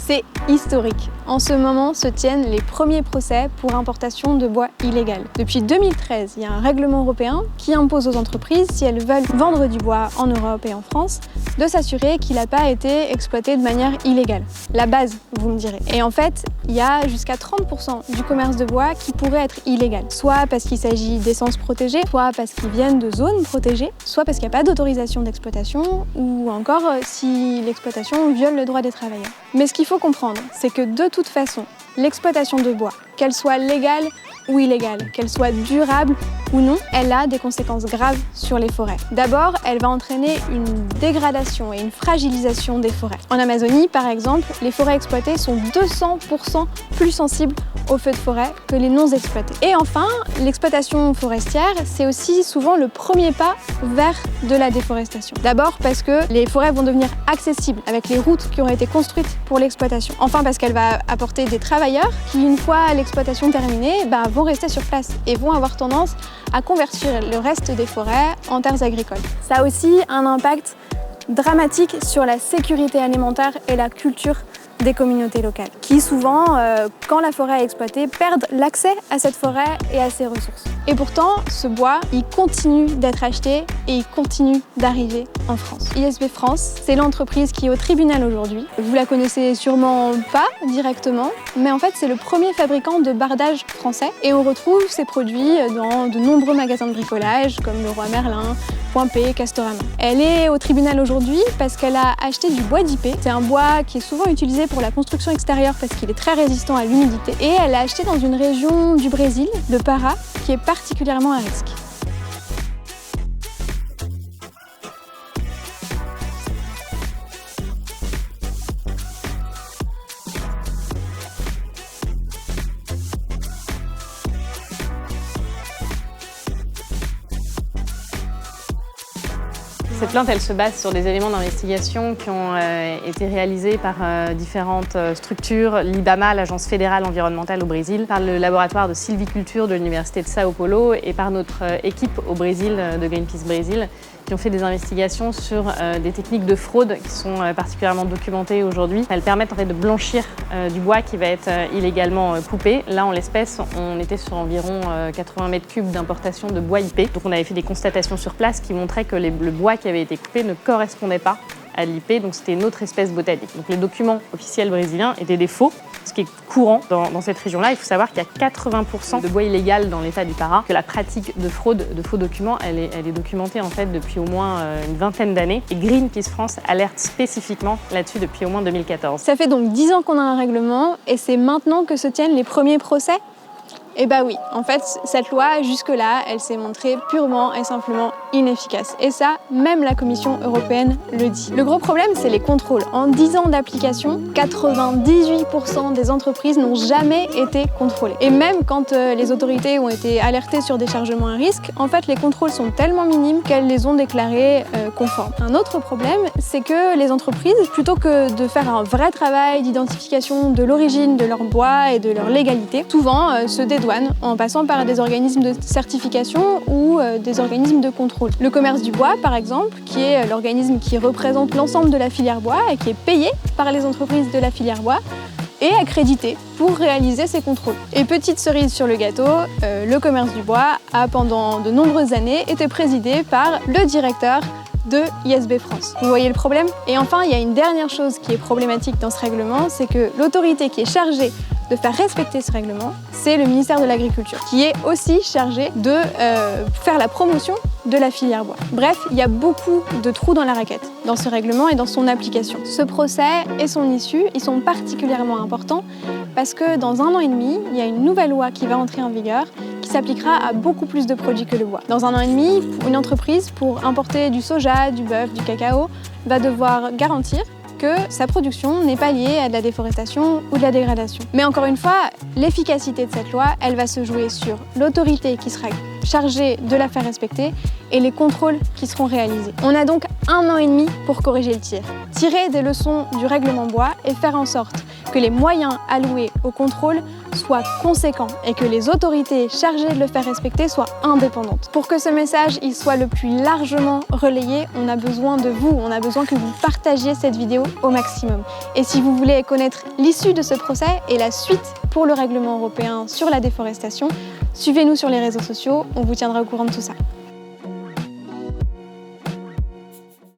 C'est historique. En ce moment se tiennent les premiers procès pour importation de bois illégal. Depuis 2013, il y a un règlement européen qui impose aux entreprises, si elles veulent vendre du bois en Europe et en France, de s'assurer qu'il n'a pas été exploité de manière illégale. La base, vous me direz. Et en fait, il y a jusqu'à 30% du commerce de bois qui pourrait être illégal. Soit parce qu'il s'agit d'essences protégées, soit parce qu'ils viennent de zones protégées, soit parce qu'il n'y a pas d'autorisation d'exploitation, ou encore si l'exploitation viole le droit des travailleurs. Mais ce qu'il faut comprendre, c'est que de toute façon, l'exploitation de bois, qu'elle soit légale ou illégale, qu'elle soit durable ou non, elle a des conséquences graves sur les forêts. D'abord, elle va entraîner une dégradation et une fragilisation des forêts. En Amazonie, par exemple, les forêts exploitées sont 200% plus sensibles aux feux de forêt que les non exploitées. Et enfin, l'exploitation forestière, c'est aussi souvent le premier pas vers de la déforestation. D'abord parce que les forêts vont devenir accessibles avec les routes qui ont été construites pour l'exploitation. Enfin parce qu'elle va apporter des travailleurs qui, une fois l'exploitation terminée, vont rester sur place et vont avoir tendance à convertir le reste des forêts en terres agricoles. Ça a aussi un impact dramatique sur la sécurité alimentaire et la culture des communautés locales, qui souvent, quand la forêt est exploitée, perdent l'accès à cette forêt et à ses ressources. Et pourtant, ce bois, il continue d'être acheté et il continue d'arriver en France. ISB France, c'est l'entreprise qui est au tribunal aujourd'hui. Vous la connaissez sûrement pas directement, mais en fait, c'est le premier fabricant de bardage français et on retrouve ces produits dans de nombreux magasins de bricolage, comme Leroy Merlin, Point P, Castorama. Elle est au tribunal aujourd'hui parce qu'elle a acheté du bois d'IP. C'est un bois qui est souvent utilisé pour la construction extérieure parce qu'il est très résistant à l'humidité. Et elle l'a acheté dans une région du Brésil, de Pará, qui est particulièrement à risque. Cette plainte, elle se base sur des éléments d'investigation qui ont été réalisés par différentes structures, l'IBAMA, l'Agence fédérale environnementale au Brésil, par le laboratoire de sylviculture de l'Université de Sao Paulo et par notre équipe au Brésil de Greenpeace Brésil, qui ont fait des investigations sur des techniques de fraude qui sont particulièrement documentées aujourd'hui. Elles permettent en fait de blanchir du bois qui va être illégalement coupé. Là, en l'espèce, on était sur environ 80 mètres cubes d'importation de bois IP. Donc on avait fait des constatations sur place qui montraient que le bois qui avait été coupé ne correspondait pas à l'IP, donc c'était une autre espèce botanique. Donc les documents officiels brésiliens étaient des faux, ce qui est courant dans cette région-là. Il faut savoir qu'il y a 80% de bois illégal dans l'état du Pará, que la pratique de fraude de faux documents, elle est documentée en fait depuis au moins une vingtaine d'années. Et Greenpeace France alerte spécifiquement là-dessus depuis au moins 2014. Ça fait donc 10 ans qu'on a un règlement et c'est maintenant que se tiennent les premiers procès ? Eh bien oui, en fait, cette loi, jusque-là, elle s'est montrée purement et simplement inefficace. Et ça, même la Commission européenne le dit. Le gros problème, c'est les contrôles. En 10 ans d'application, 98% des entreprises n'ont jamais été contrôlées. Et même quand les autorités ont été alertées sur des chargements à risque, en fait, les contrôles sont tellement minimes qu'elles les ont déclarés conformes. Un autre problème, c'est que les entreprises, plutôt que de faire un vrai travail d'identification de l'origine de leur bois et de leur légalité, souvent se dédouanent en passant par des organismes de certification ou des organismes de contrôle. Le commerce du bois, par exemple, qui est l'organisme qui représente l'ensemble de la filière bois et qui est payé par les entreprises de la filière bois, est accrédité pour réaliser ces contrôles. Et petite cerise sur le gâteau, le commerce du bois a pendant de nombreuses années été présidé par le directeur de ISB France. Vous voyez le problème ? Et enfin, il y a une dernière chose qui est problématique dans ce règlement, c'est que l'autorité qui est chargée de faire respecter ce règlement, c'est le ministère de l'Agriculture, qui est aussi chargé de faire la promotion de la filière bois. Bref, il y a beaucoup de trous dans la raquette, dans ce règlement et dans son application. Ce procès et son issue, ils sont particulièrement importants parce que dans 1 an et demi, il y a une nouvelle loi qui va entrer en vigueur qui s'appliquera à beaucoup plus de produits que le bois. Dans 1 an et demi, une entreprise, pour importer du soja, du bœuf, du cacao, va devoir garantir que sa production n'est pas liée à de la déforestation ou de la dégradation. Mais encore une fois, l'efficacité de cette loi, elle va se jouer sur l'autorité qui sera chargée de la faire respecter et les contrôles qui seront réalisés. On a donc 1 an et demi pour corriger le tir, tirer des leçons du règlement bois et faire en sorte que les moyens alloués au contrôle soit conséquent et que les autorités chargées de le faire respecter soient indépendantes. Pour que ce message il soit le plus largement relayé, on a besoin de vous, on a besoin que vous partagiez cette vidéo au maximum. Et si vous voulez connaître l'issue de ce procès et la suite pour le règlement européen sur la déforestation, suivez-nous sur les réseaux sociaux, on vous tiendra au courant de tout ça.